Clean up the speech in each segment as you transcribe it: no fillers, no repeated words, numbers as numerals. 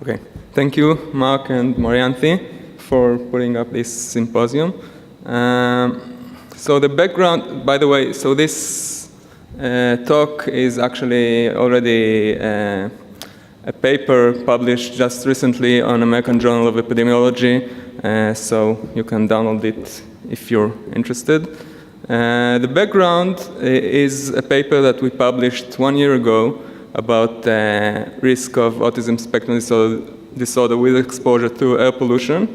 Okay, thank you, Mark and Marianthi, for putting up this symposium. So the background, by the way, so this talk is actually already a paper published just recently on American Journal of Epidemiology, so you can download it if you're interested. The background is a paper that we published 1 year ago about the risk of autism spectrum disorder with exposure to air pollution.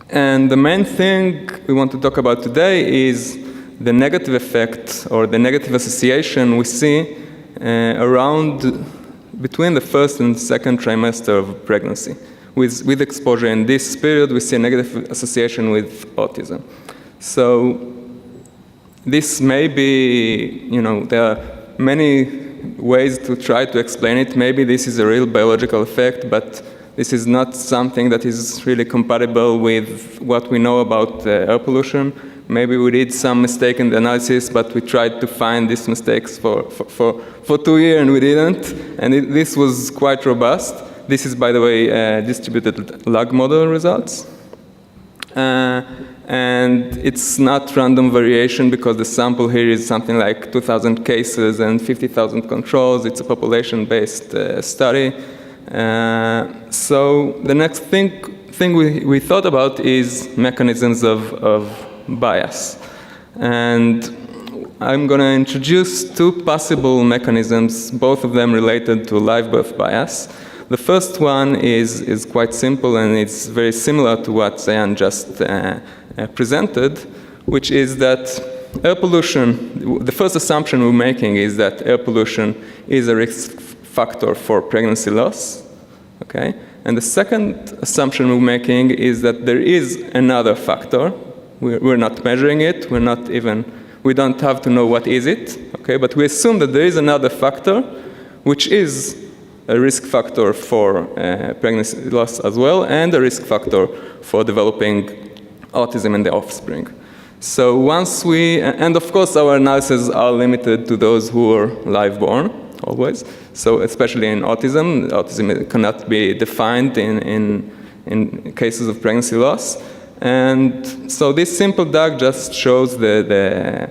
And the main thing we want to talk about today is the negative effect or the negative association we see around between the first and second trimester of pregnancy. With exposure in this period, we see a negative association with autism. So this may be, there are many ways to try to explain it. Maybe this is a real biological effect, but this is not something that is really compatible with what we know about air pollution. Maybe we did some mistake in the analysis, but we tried to find these mistakes for 2 years and we didn't. And this was quite robust. This is, by the way, distributed log model results. And it's not random variation because the sample here is something like 2,000 cases and 50,000 controls. It's a population-based study. So the next thing we thought about is mechanisms of bias. And I'm going to introduce two possible mechanisms, both of them related to live birth bias. The first one is quite simple, and it's very similar to what Zayan just presented, which is that air pollution, the first assumption we're making is that air pollution is a risk factor for pregnancy loss, okay? And the second assumption we're making is that there is another factor. We're not measuring it, we don't have to know what is it, okay? But we assume that there is another factor, which is a risk factor for pregnancy loss as well, and a risk factor for developing autism in the offspring. So once and of course our analyses are limited to those who are live born, always. So especially in autism cannot be defined in cases of pregnancy loss. And so this simple DAG just shows the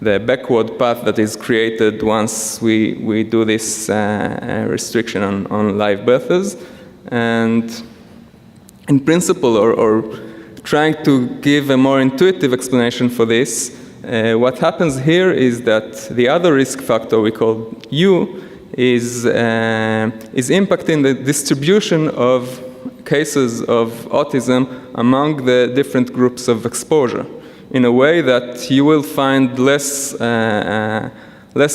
backward path that is created once we do this restriction on live births. And in principle, or trying to give a more intuitive explanation for this, what happens here is that the other risk factor we call U is impacting the distribution of cases of autism among the different groups of exposure, in a way that you will find less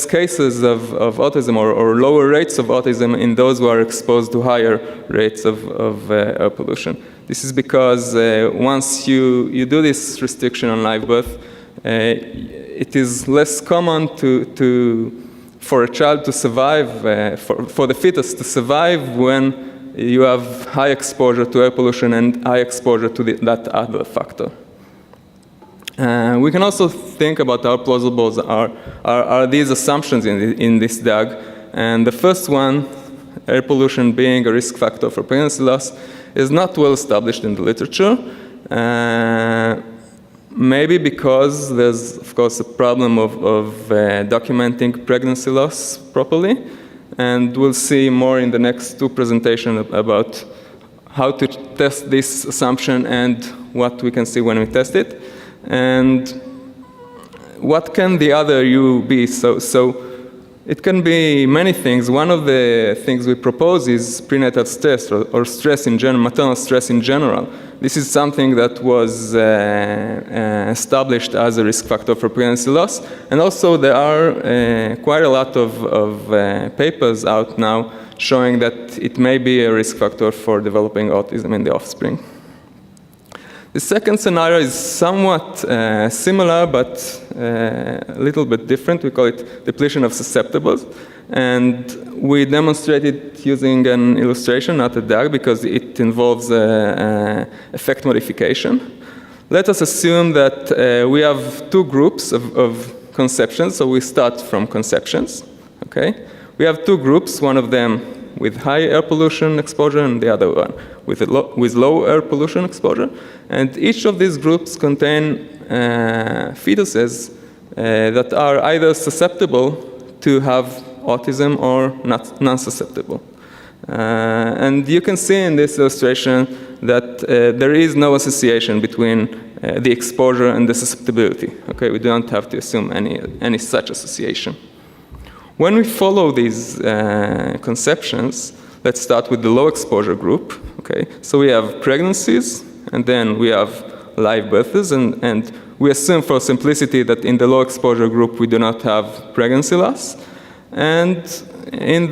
cases of autism or lower rates of autism in those who are exposed to higher rates of air pollution. This is because once you do this restriction on live birth, it is less common for a child to survive, for the fetus to survive when you have high exposure to air pollution and high exposure to that other factor. We can also think about how plausible are these assumptions in this DAG. And the first one, air pollution being a risk factor for pregnancy loss, is not well established in the literature. Maybe because there's, of course, a problem of documenting pregnancy loss properly. And we'll see more in the next two presentations about how to test this assumption and what we can see when we test it. And what can the other U be? So it can be many things. One of the things we propose is prenatal stress or stress in general, maternal stress in general. This is something that was established as a risk factor for pregnancy loss. And also there are quite a lot of papers out now showing that it may be a risk factor for developing autism in the offspring. The second scenario is somewhat similar, but a little bit different. We call it depletion of susceptibles. And we demonstrate it using an illustration, not a DAG, because it involves effect modification. Let us assume that we have two groups of conceptions. So we start from conceptions. Okay? We have two groups. One of them with high air pollution exposure and the other one with low air pollution exposure. And each of these groups contain fetuses that are either susceptible to have autism or non-susceptible. And you can see in this illustration that there is no association between the exposure and the susceptibility. Okay, we don't have to assume any such association. When we follow these conceptions, let's start with the low exposure group. Okay, so we have pregnancies, and then we have live births, and we assume for simplicity that in the low exposure group we do not have pregnancy loss, and in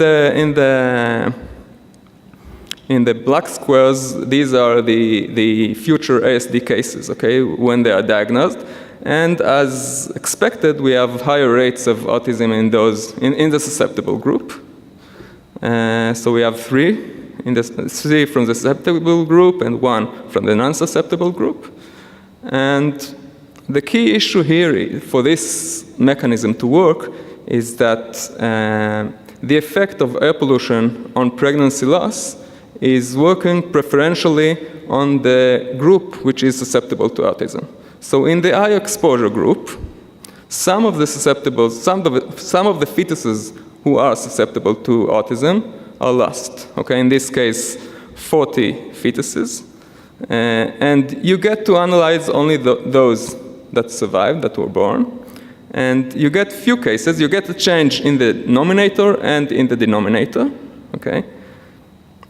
the black squares, these are the future ASD cases, okay, when they are diagnosed. And as expected, we have higher rates of autism in the susceptible group. So we have three from the susceptible group and 1 from the non-susceptible group. And the key issue here for this mechanism to work is that the effect of air pollution on pregnancy loss is working preferentially on the group which is susceptible to autism. So in the high exposure group, some of the fetuses who are susceptible to autism are lost. Okay, in this case, 40 fetuses. And you get to analyze only those that survived, that were born. And you get few cases. You get a change in the numerator and in the denominator. Okay.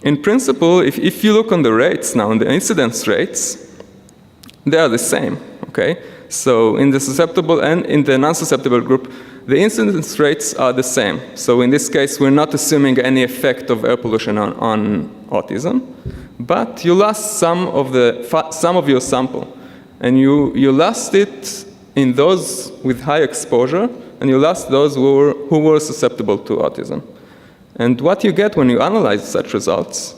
In principle, if you look on the rates now, on the incidence rates, they are the same, okay? So in the susceptible and in the non-susceptible group, the incidence rates are the same. So in this case, we're not assuming any effect of air pollution on autism, but you lost some of your sample, and you lost it in those with high exposure, and you lost those who were susceptible to autism. And what you get when you analyze such results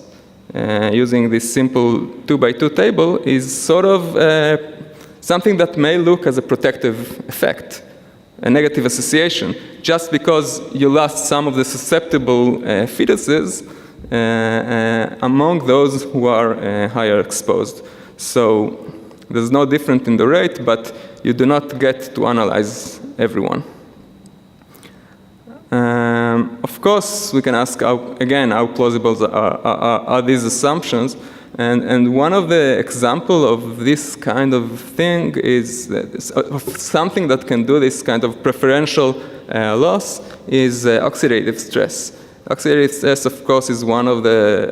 using this simple 2x2 table is sort of something that may look as a protective effect, a negative association, just because you lost some of the susceptible fetuses among those who are higher exposed. So there's no difference in the rate, but you do not get to analyze everyone. Of course, we can ask how plausible are these assumptions, and one of the examples of this kind of thing is something that can do this kind of preferential loss is oxidative stress. Oxidative stress, of course, is one of the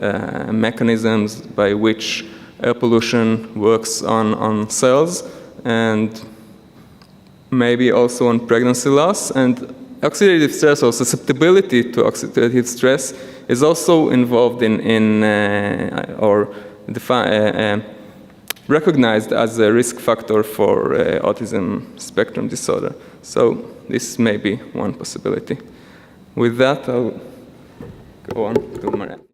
mechanisms by which air pollution works on cells, and maybe also on pregnancy loss. And oxidative stress or susceptibility to oxidative stress is also involved recognized as a risk factor for autism spectrum disorder. So this may be one possibility. With that, I'll go on to Marianne.